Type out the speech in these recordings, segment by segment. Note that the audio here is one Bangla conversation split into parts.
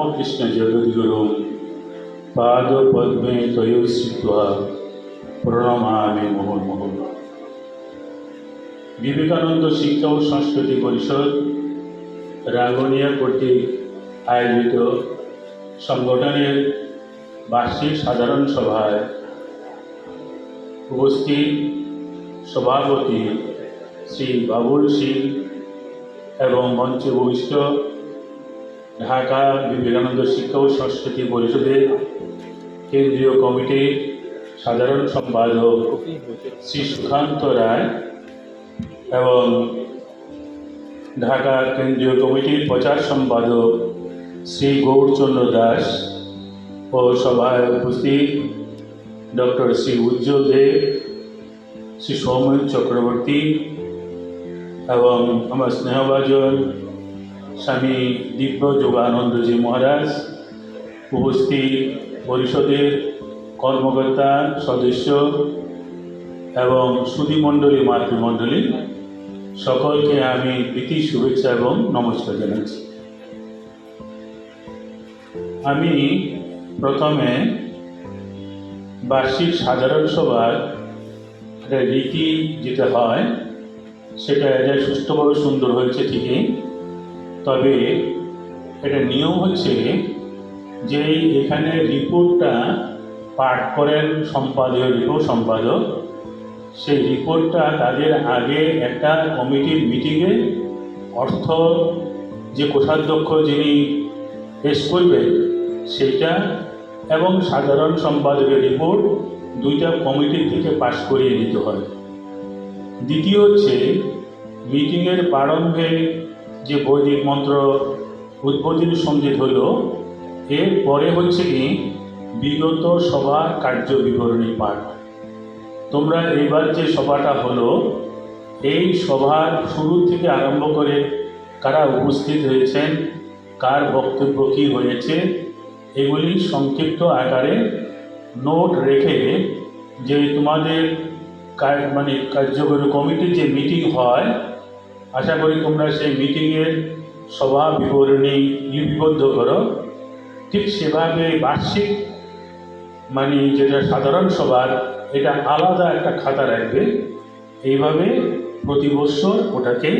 রামকৃষ্ণ জগদ্গুরুং পাদপদ্মে তয়োশ্রিত্বা প্রণমামি মুহুর্মুহুঃ। বিবেকানন্দ শিক্ষা ও সংস্কৃতি পরিষদ রাঙ্গুনিয়া কর্তৃক আয়োজিত সংগঠনের বার্ষিক সাধারণ সভায় উপস্থিত সভাপতি শ্রী বাবুল সিং এবং মঞ্চে উপবিষ্ট ঢাকা বিবেকানন্দ শিক্ষা ও সংস্কৃতি পরিষদের কেন্দ্রীয় কমিটির সাধারণ সম্পাদক শ্রী সুকান্ত রায় এবং ঢাকা কেন্দ্রীয় কমিটির প্রচার সম্পাদক শ্রী গৌরচন্দ্র দাস ও সভায় উপস্থিত ডক্টর শ্রী উজ্জ্বল দেব, শ্রী সৌমেন চক্রবর্তী এবং আমার স্নেহভাজন স্বামী দিব্য যোগানন্দজি মহারাজ, উপস্থিত পরিষদের কর্মকর্তা সদস্য এবং সুধীমণ্ডলী মাতৃমণ্ডলী, সকলকে আমি প্রীতি শুভেচ্ছা এবং নমস্কার জানাচ্ছি। আমি প্রথমে বার্ষিক সাধারণ সভার একটা রীতি যেটা হয় সেটা এটা সুষ্ঠুভাবে সুন্দর হয়েছে ঠিকই, তবে এটা নিয়ম হচ্ছে যে এখানে রিপোর্টটা পাঠ করেন সম্পাদক সম্পাদক, সেই রিপোর্টটা তাদের আগে একটা কমিটির মিটিংয়ে অর্থ যে কোষাধ্যক্ষ যিনি পেশ করবেন সেইটা এবং সাধারণ সম্পাদকের রিপোর্ট দুইটা কমিটির থেকে পাশ করিয়ে দিতে হয়। দ্বিতীয় হচ্ছে মিটিংয়ের প্রারম্ভে যে বৈদিক মন্ত্র উদ্বোধনী সঙ্গীত হলো, এরপরে হচ্ছে কি বিগত সভার কার্য বিবরণী পাঠ। তোমরা এবার যে সভাটা হলো এই সভার শুরু থেকে আরম্ভ করে কারা উপস্থিত হয়েছেন, কার বক্তব্য কী হয়েছে, এগুলি সংক্ষিপ্ত আকারে নোট রেখে যে তোমাদের কার্যকরী কমিটির যে মিটিং হয়, আশা করি তোমরা সেই মিটিংয়ের সভা বিবরণী লিপিবদ্ধ করো। ঠিক সেভাবে বার্ষিক যেটা সাধারণ সভার এটা আলাদা একটা খাতা রাখবে, এইভাবে প্রতি বছর ওটাকে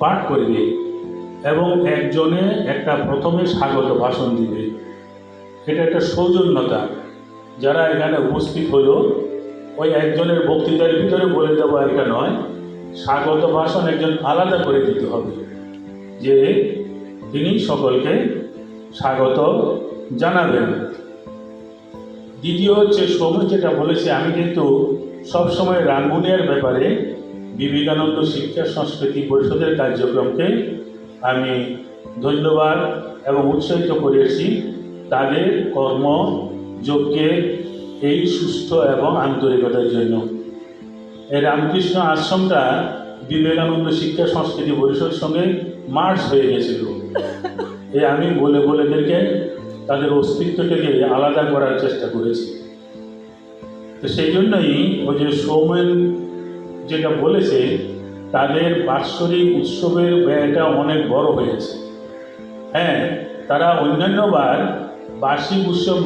পাঠ করবে এবং একজনে একটা প্রথমে স্বাগত ভাষণ দিবে। এটা একটা সৌজন্যতা, যারা এখানে উপস্থিত হলো ওই একজনের বক্তৃতার ভিতরে বলে দেবো একটা নয়, স্বাগত ভাষণ একজন আলাদা করে দিতে হবে যে তিনি সকলকে স্বাগত জানাবেন। দ্বিতীয় হচ্ছে সময় যেটা বলেছে, আমি কিন্তু সবসময় রাঙ্গুনিয়ার ব্যাপারে বিবেকানন্দ শিক্ষা সংস্কৃতি পরিষদের কার্যক্রমকে আমি ধন্যবাদ এবং উৎসাহিত করেছি তাদের কর্মযজ্ঞে এই সুস্থ এবং আন্তরিকতার জন্য। এই রামকৃষ্ণ আশ্রমটা বিবেকানন্দ শিক্ষা সংস্কৃতি পরিষদের সঙ্গে মার্জ হয়ে গেছিল। আমি বলে এদেরকে তাদের অস্তিত্বটাকে আলাদা করার চেষ্টা করেছি। তো সেই জন্যই ওই যে সৌমেন যেটা বলেছে, তাদের বাৎসরিক উৎসবের ব্যয়টা অনেক বড় হয়েছে। তারা অন্যান্যবার বার্ষিক উৎসব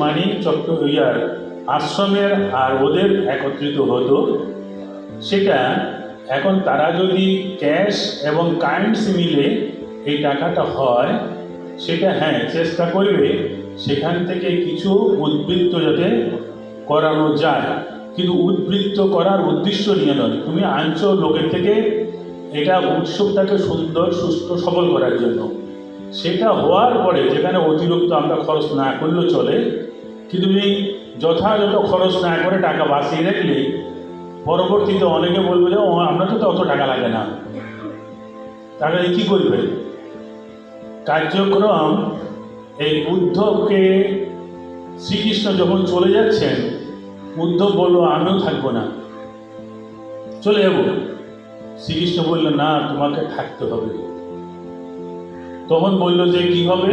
আশ্রমের আর ওদের একত্রিত হতো, সেটা এখন তারা যদি ক্যাশ এবং কারেন্সি মিলে এই টাকাটা হয়, সেটা চেষ্টা করবে সেখান থেকে কিছু উদ্বৃত্ত যাতে করানো যায়, কিন্তু উদ্বৃত্ত করার উদ্দেশ্য নিয়ে নয়, তুমি আনছো লোকের থেকে এটা উৎসবটাকে সুন্দর সুস্থ সবল করার জন্য। সেটা হওয়ার পরে যেখানে অতিরিক্ত আমরা খরচ না করলেও চলে, কিন্তু এই যথাযথ খরচ না করে টাকা বাঁচিয়ে রাখলে পরবর্তীতে অনেকে বলবে যে আমরা তো অত টাকা লাগে না, তাহলে কী করবে? কার্যক্রম এই উদ্ধবকে শ্রীকৃষ্ণ যখন চলে যাচ্ছেন, উদ্ধব বলল আমিও থাকবো না, চলে যাব। শ্রীকৃষ্ণ বলল না, তোমাকে থাকতে হবে। তখন বলল যে কি হবে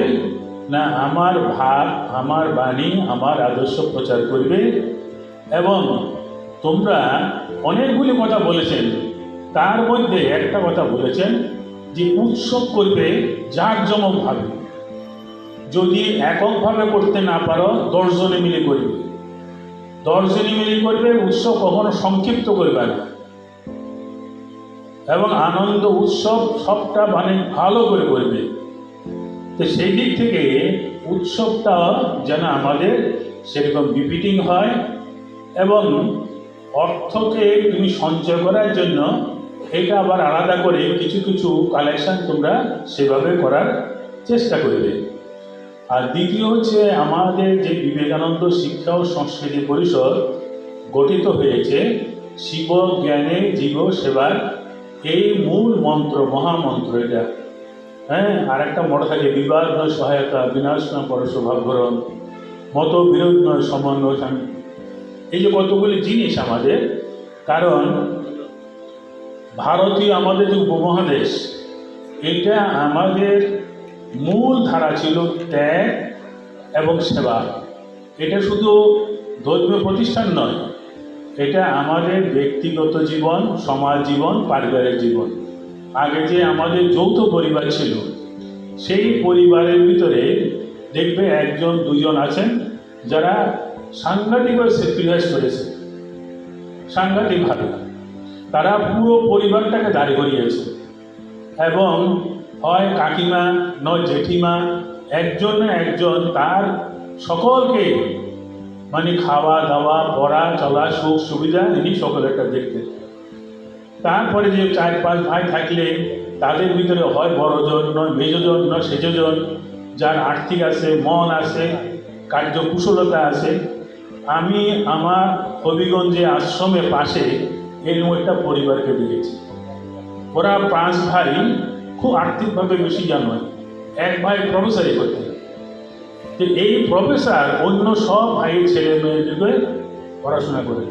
না, আমার ভাব, আমার বাণী, আমার আদর্শ প্রচার করবে এবং তোমরা অনেকগুলি কথা বলেছেন, তার মধ্যে একটা কথা বলেছেন যে উৎসব করবে জাঁকজমকভাবে। যদি এককভাবে করতে না পারো 10 জনে মিলে করবে, 10 জনে মিলে করবে। উৎসব কখনো সংক্ষিপ্ত করবে না, এবং আনন্দ উৎসব সবটা মানে ভালো করে করবে। তো সেই দিক থেকে উৎসবটা যেন আমাদের সেরকম রিপিটিং হয়, এবং অর্থকে তুমি সঞ্চয় করার জন্য এটা আবার আলাদা করে কিছু কিছু কালেকশন তোমরা সেভাবে করার চেষ্টা করবে। আর দ্বিতীয় হচ্ছে, আমাদের যে বিবেকানন্দ শিক্ষা ও সংস্কৃতি পরিষদ গঠিত হয়েছে শিব জ্ঞানে জীব সেবার, এই মূল মন্ত্র, মহামন্ত্র এটা। হ্যাঁ, আর একটা মত থাকে, বিবাদ নয় সহায়তা, বিনাশ নয় পরশভাগ্যরণ, মত বিরোধ নয় সমন্বয়। এই যে কতগুলি জিনিস আমাদের, কারণ ভারতীয় আমাদের যে উপমহাদেশ, এটা আমাদের মূল ধারা ছিল ত্যাগ এবং সেবা। এটা শুধু ধর্মীয় প্রতিষ্ঠান নয়, এটা আমাদের ব্যক্তিগত জীবন, সমাজ জীবন, পারিবারিক জীবন। আগে যে আমাদের যৌথ পরিবার ছিল, সেই পরিবারের ভিতরে দেখবে 1 জন 2 জন আছেন যারা সাংঘাতিকভাবে স্যাক্রিফাইস করেছে, সাংঘাতিকভাবে তারা পুরো পরিবারটাকে দাঁড় করিয়েছে। এবং হয় কাকিমা নয় জেঠিমা, একজন না একজন তার সকলকে মানে খাওয়া দাওয়া, পড়া চলা, সুখ সুবিধা ইনি সকলেরটা দেখতেন। তারপরে যে 4-5 ভাই থাকলে তাদের ভিতরে হয় বড়জন নয় মেজজন নয় সেজজন, যার আর্থিক আছে, মন আছে, কার্যকুশলতা আছে। আমি আমার হবিগঞ্জে আশ্রমের পাশে এরকম একটা পরিবারকে দেখেছি। ওরা 5 ভাই খুব আর্থিকভাবে বেশি নয়, 1 ভাই প্রফেসরই করতেন। তো এই প্রফেসর অন্য সব ভাইয়ের ছেলে মেয়েদেরকে পড়াশোনা করে।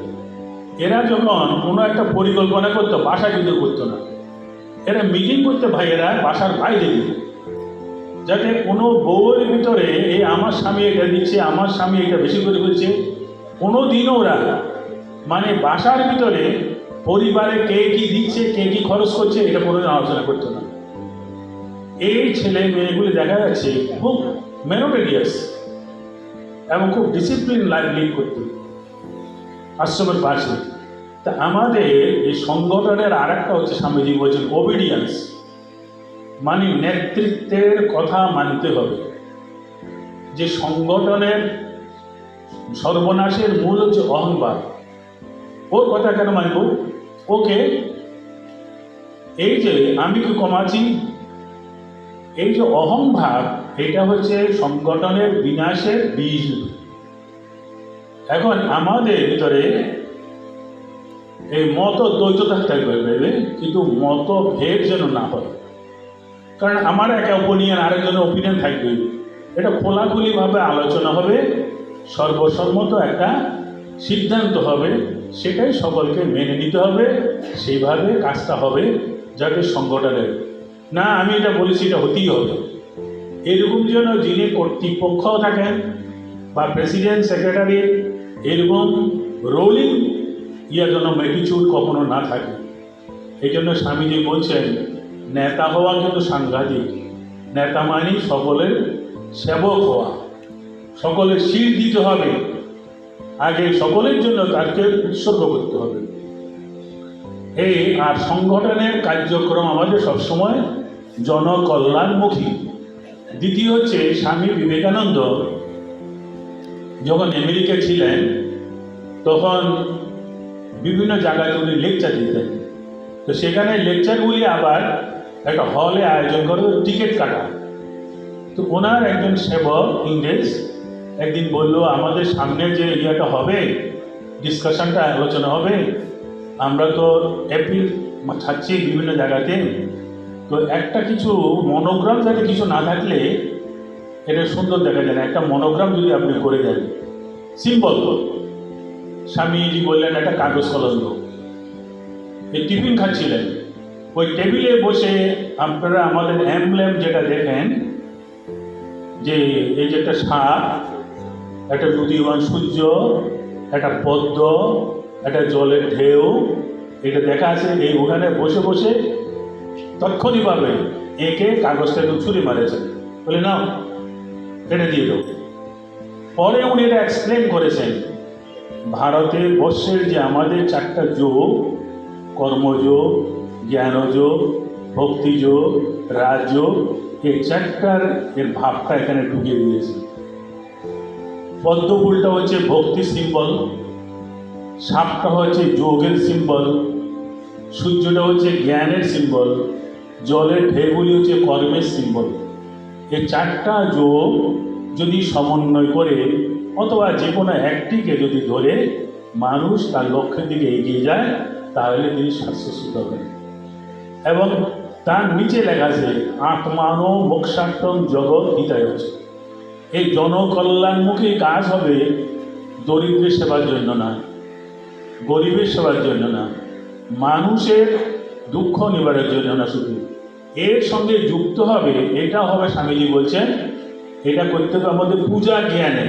এরা যখন কোনো একটা পরিকল্পনা করতো, বাসা কিন্তু করতো না, এরা মিটিং করতে ভাইয়েরা বাসার বাইরে দিত, যাতে কোনো বউয়ের ভিতরে এই আমার স্বামী এটা দিচ্ছে, আমার স্বামী এটা বেশি করে করছে, কোনো দিনও ওরা মানে বাসার ভিতরে পরিবারে কে কি দিচ্ছে, কে কি খরচ করছে, এটা কোনোদিন আলোচনা করতো না। এই ছেলে মেয়েগুলি দেখা যাচ্ছে খুব মেনোটেরিয়াস এবং খুব ডিসিপ্লিন লাইফ লিড করতো আশ্রমের পাশে। তা আমাদের এই সংগঠনের আর একটা হচ্ছে, স্বামীজি বলছেন ওবিডিয়েন্স, মানে নেতৃত্বের কথা মানতে হবে। যে সংগঠনের সর্বনাশের মূল হচ্ছে অহংভাব। ওর কথা কেন মানব? ওকে এই যে আমি কি কমাচ্ছি, এই যে অহংভাব, এটা হচ্ছে সংগঠনের বিনাশের বীজ। এখন আমাদের ভিতরে এই মত দ্বৈত থাকতে পারবে, কিন্তু মতভেদ যেন না হয়। কারণ আমার একটা ওপিনিয়ন, আরেকজনের ওপিনিয়ন থাকবে, এটা খোলাখুলিভাবে আলোচনা হবে, সর্বসম্মত একটা সিদ্ধান্ত হবে, সেটাই সকলকে মেনে নিতে হবে। সেইভাবে কাজটা হবে, যাতে সংগঠনের না আমি এটা বলেছি এটা হতেই হবে, এরকম যেন যিনি কর্তৃপক্ষ থাকেন বা প্রেসিডেন্ট সেক্রেটারি, এরকম রোলিং যেন ম্যাটিচিউড কখনো না থাকে। এই জন্য স্বামীজি বলছেন, নেতা হওয়া কিন্তু সাংঘাতিক। নেতা মানে সকলের সেবক হওয়া, সকলের শির দিতে হবে, আগে সকলের জন্য তাকে উৎসর্গ করতে হবে। এই আর সংগঠনের কার্যক্রম আমাদের সবসময় জনকল্যাণমুখী। দ্বিতীয় হচ্ছে, স্বামী বিবেকানন্দ যখন আমেরিকা ছিলেন, তখন বিভিন্ন জায়গায় উনি লেকচার দিতেন। তো সেখানে লেকচারগুলি আবার একটা হলে আয়োজন করে, টিকিট কাটা। তো ওনার একজন সেবক ইংরেজ একদিন বলল, আমাদের সামনে যে ইয়েটা হবে, ডিসকাশনটা আলোচনা হবে, আমরা তো এপ্রিল ছাড়ছি বিভিন্ন জায়গাতে, তো একটা কিছু মনোগ্রাম যাতে কিছু না থাকলে এটা সুন্দর দেখা যায় না, একটা মনোগ্রাম যদি আপনি করে দেন সিম্বল। স্বামীজি বললেন একটা কাগজ কলম দাও। এই টিফিন খাচ্ছিলেন, ওই টেবিলে বসে আপনারা আমাদের এমব্লেম যেটা দেখেন, যে এই যে একটা সাপ, একটা উদীয়মান সূর্য, একটা পদ্ম, একটা জলের ঢেউ, এটা দেখা আছে। এই ওখানে বসে বসে তৎক্ষণিকভাবে একে কাগজটা একটু ছুরি মারেছে, বলে নাও। এটা দিয়ে দেবো। পরে উনি এটা এক্সপ্লেন করেছেন, ভারতের বর্ষের যে আমাদের 4টা যোগ, কর্মযোগ, জ্ঞানযোগ, ভক্তিযোগ, রাজযোগ, এই 4টার এর ভাবটা এখানে ঢুকিয়ে দিয়েছে। পদ্মফুলটা হচ্ছে ভক্তি সিম্বল, সাপটা হচ্ছে যোগের সিম্বল, সূর্যটা হচ্ছে জ্ঞানের সিম্বল, জলের ঢেউগুলি হচ্ছে কর্মের সিম্বল। এই 4টা যোগ যদি সমন্বয় করে অথবা যে কোনো একটিকে যদি ধরে মানুষ তার লক্ষ্যের দিকে এগিয়ে যায়, তাহলে তিনি শাশ্বত হবেন। এবং তার নিচে লেখা আছে আত্মানো মোক্ষার্থম জগৎ হিতায়। এই জনকল্যাণমুখী কাজ হবে দরিদ্রের সেবার জন্য না, গরিবের সেবার জন্য না, মানুষের দুঃখ নিবারের জন্য না, শুধু এর সঙ্গে যুক্ত হবে, এটা হবে স্বামীজি বলছেন, এটা করতে হবে আমাদের পূজা জ্ঞানে,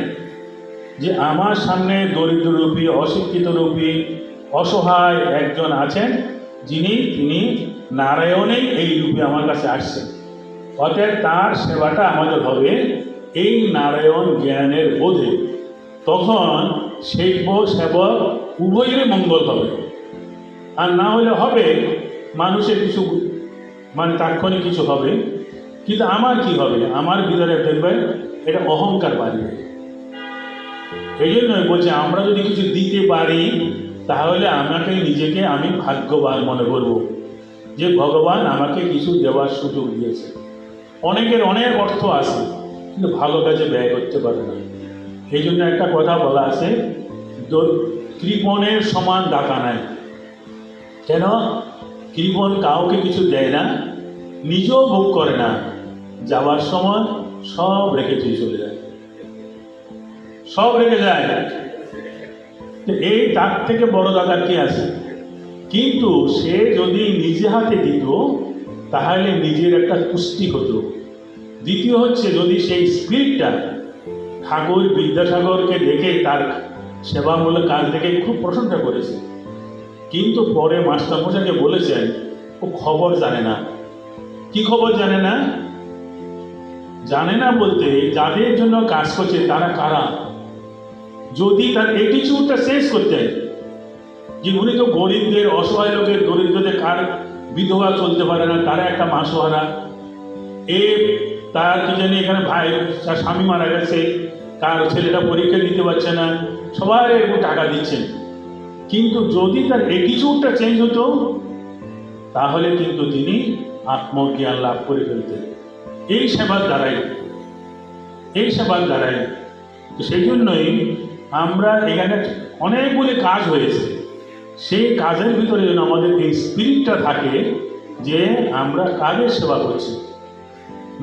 যে আমার সামনে দরিদ্ররূপী, অশিক্ষিতরূপী, অসহায় একজন আছেন, তিনি নারায়ণেই এই রূপে আমার কাছে আসছেন। অতএব তার সেবাটা আমাদের হবে এই নারায়ণ জ্ঞানের বোধে। তখন শিল্প সেবক উভয়ের মঙ্গল হবে। আর না হলে হবে মানুষের কিছু তাৎক্ষণিক কিছু হবে, কিন্তু আমার কি হবে? আমার ভিতরে দেখবে এটা অহংকার বাড়বে। এই জন্যই বলছে আমরা যদি কিছু দিতে পারি তাহলে আমাকে নিজেকে আমি ভাগ্যবান মনে করব যে ভগবান আমাকে কিছু দেওয়ার সুযোগ দিয়েছে। অনেকের অনেক অর্থ আছে কিন্তু ভালো কাজে ব্যয় করতে পারে না। এই জন্য একটা কথা বলা আছে, কৃপণের সমান দাতা নাই। কেন? কৃপণ কাউকে কিছু দেয় না, নিজেও ভোগ করে না, যাওয়ার সময় সব রেখে চলে যায়, সব রেখে যায়। এই তার থেকে বড় দাদার কি আছে? কিন্তু সে যদি নিজে হাতে দিত তাহলে নিজের একটা পুষ্টি হতো। দ্বিতীয় হচ্ছে, যদি সেই স্পিরিটটা ঠাকুর বিদ্যাসাগরকে দেখে তার সেবামূলক কাজ দেখে খুব প্রশংসা করেছে, কিন্তু পরে মাস্টারমশাইকে বলেছেন ও খবর জানে না। কি খবর জানে না? জানে না বলতে যাদের জন্য কাজ করছে তারা কারা। যদি তার অ্যাটিটিউডটা চেঞ্জ করতেন, যে উনি তো গরিবদের, অসহায় লোকের, দরিদ্রদের, কার বিধবা চলতে পারে না, তারা একটা মাসোহারা, তার কি জানি এখানে ভাই তার স্বামী মারা গেছে, তার ছেলেটা পরীক্ষা দিতে পারছে না, সবাই এরকম টাকা দিচ্ছেন। কিন্তু যদি তার অ্যাটিটিউডটা চেঞ্জ হতো তাহলে কিন্তু তিনি আত্মজ্ঞান লাভ করে ফেলতেন এই সেবার দ্বারাই, এই সেবার দ্বারাই। তো সেই জন্যই আমরা এখানে অনেকগুলি কাজ হয়েছে, সেই কাজের ভিতরে যেন আমাদের এই স্পিরিটটা থাকে যে আমরা কাজের সেবা করছি,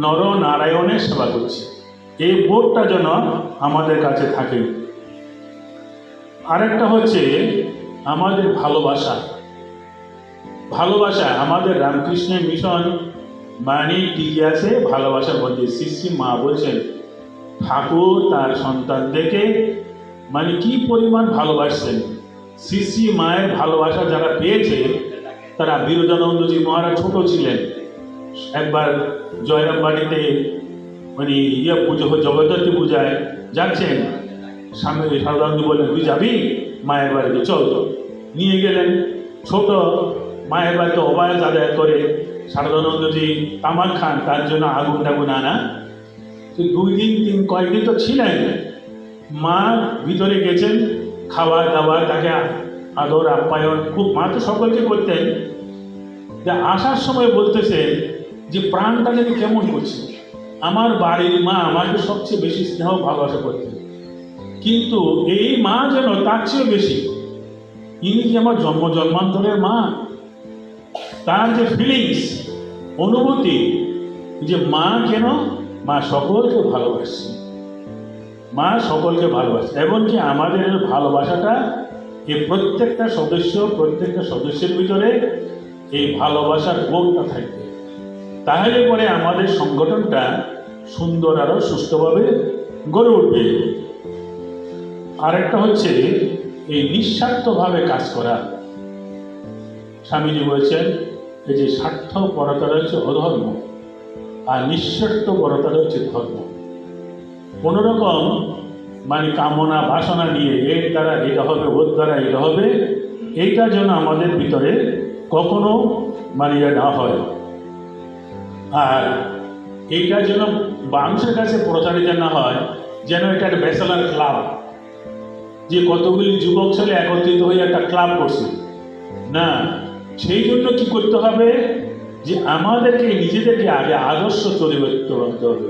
নর নারায়ণের সেবা করছি, এই বোধটা যেন আমাদের কাছে থাকে। আরেকটা হচ্ছে আমাদের ভালোবাসা। ভালোবাসা আমাদের রামকৃষ্ণের মিশন মানে টিকে আছে ভালোবাসার মধ্যে। শ্রী মা বলছেন ঠাকুর তার সন্তানদেরকে মানে কি পরিমাণ ভালোবাসছেন। শ্রী মায়ের ভালোবাসা যারা পেয়েছে তারা বিরজানন্দজি মহারাজ ছোট ছিলেন, একবার জয়রাম বাড়িতে পুজো, জগদ্ধাত্রী পূজায় যাচ্ছেন, সামনে সারদানন্দ বললেন তুই যাবি মায়ের বাড়িতে, চল। নিয়ে গেলেন। ছোট মায়ের বাড়িতে অবায়স আদায় করে সারদানন্দজি তামাক খান, তার জন্য আগুন টাগুন আনা। তো 2 দিন কয়েকদিন তো ছিলেন, মা ভিতরে গেছেন, খাওয়া দাওয়া, তাকে আদর আপ্যায়ন খুব, মা তো সকলকে করতেন। আসার সময় বলতেছে যে প্রাণটা যেন কেমন করছে, আমার বাড়ির মা আমাকে সবচেয়ে বেশি স্নেহ ভালোবাসা করতেন, কিন্তু এই মা যেন তার চেয়ে বেশি, ইনি যে আমার জন্মান্তরের মা। তার যে ফিলিংস, অনুভূতি যে মা কেন, মা সকলকে ভালোবাসছে, মা সকলকে ভালোবাসে। এমনকি আমাদের ভালোবাসাটা এই প্রত্যেকটা সদস্যের ভিতরে এই ভালোবাসার বোধটা থাকবে, তাহলে পরে আমাদের সংগঠনটা সুন্দর আরো সুস্থভাবে গড়ে উঠবে। আরেকটা হচ্ছে এই নিঃস্বার্থভাবে কাজ করা। স্বামীজি বলছেন এই যে স্বার্থপরতা হচ্ছে অধর্ম, আর নিঃস্বার্থপরতা হচ্ছে ধর্ম। কোনো রকম মানে কামনা বাসনা নিয়ে এর দ্বারা এটা হবে, ওর দ্বারা এটা হবে, এইটা যেন আমাদের ভিতরে কখনো মানে না হয়। আর এইটা যেন মানুষের কাছে প্রচারিত না হয় যেন এটা একটা ব্যাচেলার ক্লাব, যে কতগুলি যুবক ছেলে একত্রিত হয়ে একটা ক্লাব করছে না। সেই জন্য কি করতে হবে, যে আমাদেরকে নিজেদেরকে আগে আদর্শ চরিত্র করতে হবে।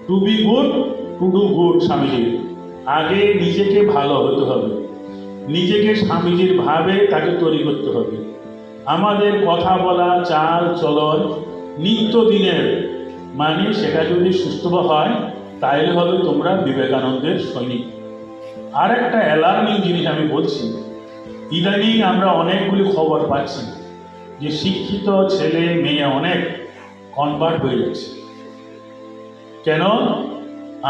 To be good, to do good, স্বামীজির আগে নিজেকে ভালো হতে হবে, নিজেকে স্বামীজির ভাবে তাকে তৈরি করতে হবে। আমাদের কথা বলা, চাল চলন নিত্যদিনের মানে সেটা যদি সুস্থ হয় তাহলে হবে তোমরা বিবেকানন্দের সৈনিক। আর একটা অ্যালার্মিং জিনিস আমি বলছি, ইদানিং আমরা অনেকগুলি খবর পাচ্ছি যে শিক্ষিত ছেলে মেয়ে অনেক কনভার্ট হয়ে যাচ্ছে। কেন?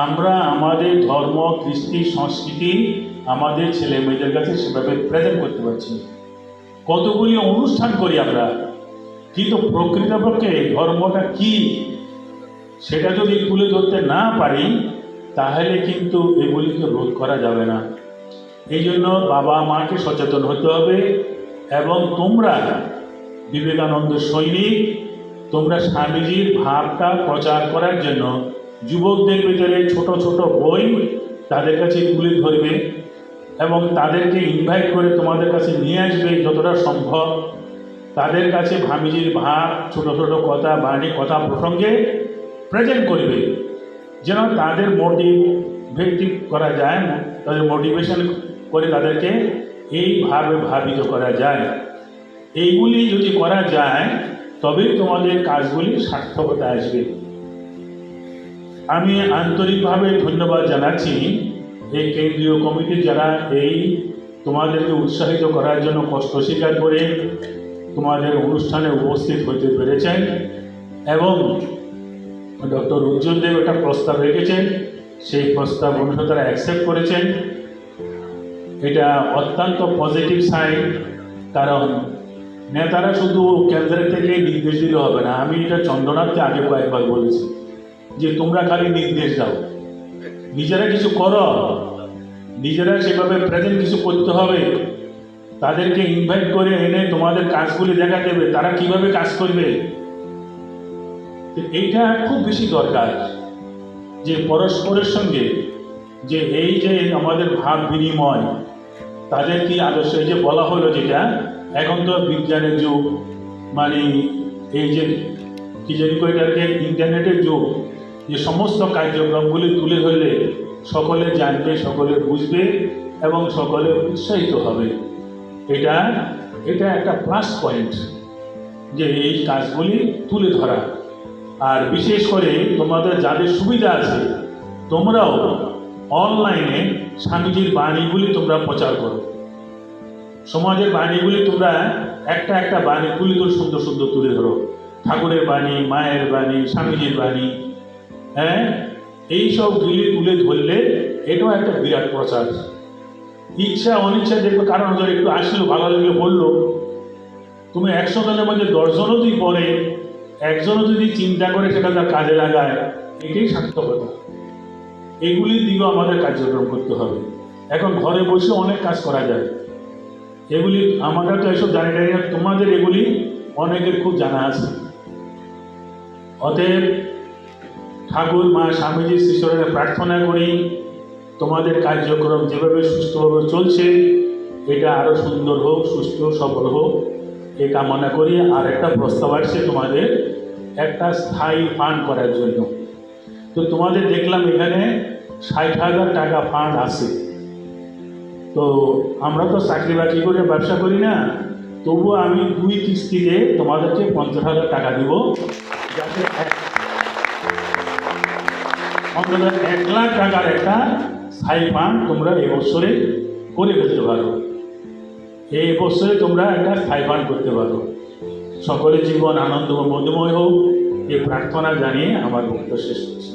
আমরা আমাদের ধর্ম, কৃষ্টি, সংস্কৃতি আমাদের ছেলে মেয়েদের কাছে সেভাবে প্রেজেন্ট করতে পারছি। কতগুলি অনুষ্ঠান করি আমরা, কিন্তু প্রকৃতপক্ষে ধর্মটা কি সেটা যদি তুলে ধরতে না পারি তাহলে কিন্তু এগুলিকে রোধ করা যাবে না। এই জন্য বাবা মাকে সচেতন হতে হবে। এবং তোমরা বিবেকানন্দ সৈনিক, তোমরা স্বামীজির ভাবটা প্রচার করার জন্য যুবকদের ভিতরে ছোট ছোট বই তাদের কাছে তুলে ধরবে এবং তাদেরকে ইনভাইট করে তোমাদের কাছে নিয়ে আসবে যতটা সম্ভব। তাদের কাছে স্বামীজির ভাব, ছোট ছোট কথা, বাণী, কথা প্রসঙ্গে প্রেজেন্ট করবে, যেন তাদের মোটিভেটিভ করা যায়, তাদের মোটিভেশন করে তাদেরকে এইভাবে ভাবিত করা যায়। এইগুলি যদি করা যায় তবেই তোমাদের কাজগুলি সার্থকতা আসবে। আমি আন্তরিকভাবে ধন্যবাদ জানাচ্ছি এই কেন্দ্রীয় কমিটি যারা এই তোমাদেরকে উৎসাহিত করার জন্য কষ্ট স্বীকার করে তোমাদের অনুষ্ঠানে উপস্থিত হতে পেরেছেন। এবং ডক্টর উজ্জ্বল দেব একটা প্রস্তাব রেখেছেন, সেই প্রস্তাব অনুসারে তারা অ্যাকসেপ্ট করেছেন। এটা অত্যন্ত পজিটিভ সাইন, কারণ নেতারা শুধু কেন্দ্রের থেকে নির্দেশ দিলে হবে না। আমি এটা চন্দ্রনাথকে আগে কয়েকবার বলেছি যে তোমরা খালি নির্দেশ দাও, নিজেরা কিছু করো, নিজেরা সেভাবে প্রেজেন্ট কিছু করতে হবে। তাদেরকে ইনভাইট করে এনে তোমাদের কাজগুলি দেখা দেবে, তারা কিভাবে কাজ করবে। এইটা খুব বেশি দরকার, যে পরস্পরের সঙ্গে যে এই যে আমাদের ভাব বিনিময়, তাদের কি আদর্শ, এই যে বলা হলো যেটা এখন তো বিজ্ঞানের যুগ, মানে এই যে কি জানি এটাকে ইন্টারনেটের যুগ, যে সমস্ত কার্যক্রমগুলি তুলে ধরলে সকলে জানবে, সকলে বুঝবে এবং সকলে উৎসাহিত হবে। এটা একটা প্লাস পয়েন্ট যে এই কাজগুলি তুলে ধরা। আর বিশেষ করে তোমাদের যাদের সুবিধা আছে তোমরাও অনলাইনে স্বামীজির বাণীগুলি তোমরা প্রচার করো। সমাজের বাণীগুলি তোমরা একটা বাণীগুলি তো সুন্দর সুন্দর তুলে ধরো, ঠাকুরের বাণী, মায়ের বাণী, স্বামীজির বাণী, হ্যাঁ, এইসবগুলি তুলে ধরলে এটাও একটা বিরাট প্রচার। ইচ্ছা অনিচ্ছা দেখবে, কারণ ধর একটু আসলো, ভালো লাগলে বললো, তুমি 100 জনের মধ্যে 10 জনও যদি পড়ে, একজনও যদি চিন্তা করে সেটা তার কাজে লাগায়, এটাই সার্থকতা। এগুলির দিকেও আমাদের কার্যক্রম করতে হবে। এখন ঘরে বসে অনেক কাজ করা যায়, এগুলি আমরা তো এসব জানি না, তোমাদের এগুলি অনেকের খুব জানা আছে। অতএব ঠাকুর মা স্বামীজির শিষ্যরা প্রার্থনা করি তোমাদের কার্যক্রম যেভাবে সুস্থভাবে চলছে এটা আরও সুন্দর হোক, সুস্থ সফল হোক, এ কামনা করি। আর একটা প্রস্তাব আসছে তোমাদের একটা স্থায়ী ফান্ড করার জন্য। তো তোমাদের দেখলাম এখানে 60,000 টাকা ফান্ড আছে। তো আমরা তো চাকরি বাকরি করে ব্যবসা করি না, তবুও আমি 2 কিস্তিতে তোমাদেরকে 50,000 টাকা দিব, যাতে অন্তত 1 লাখ টাকার একটা স্থায়ী ফান্ড তোমরা এবছরে করে ফেলতে পারো। এই বছরে তোমরা একটা স্থায়ী ফান্ড করতে পারো। সকলের জীবন আনন্দ ও মধুময় হোক, এই প্রার্থনা জানিয়ে আমার বক্তব্য শেষ করছি।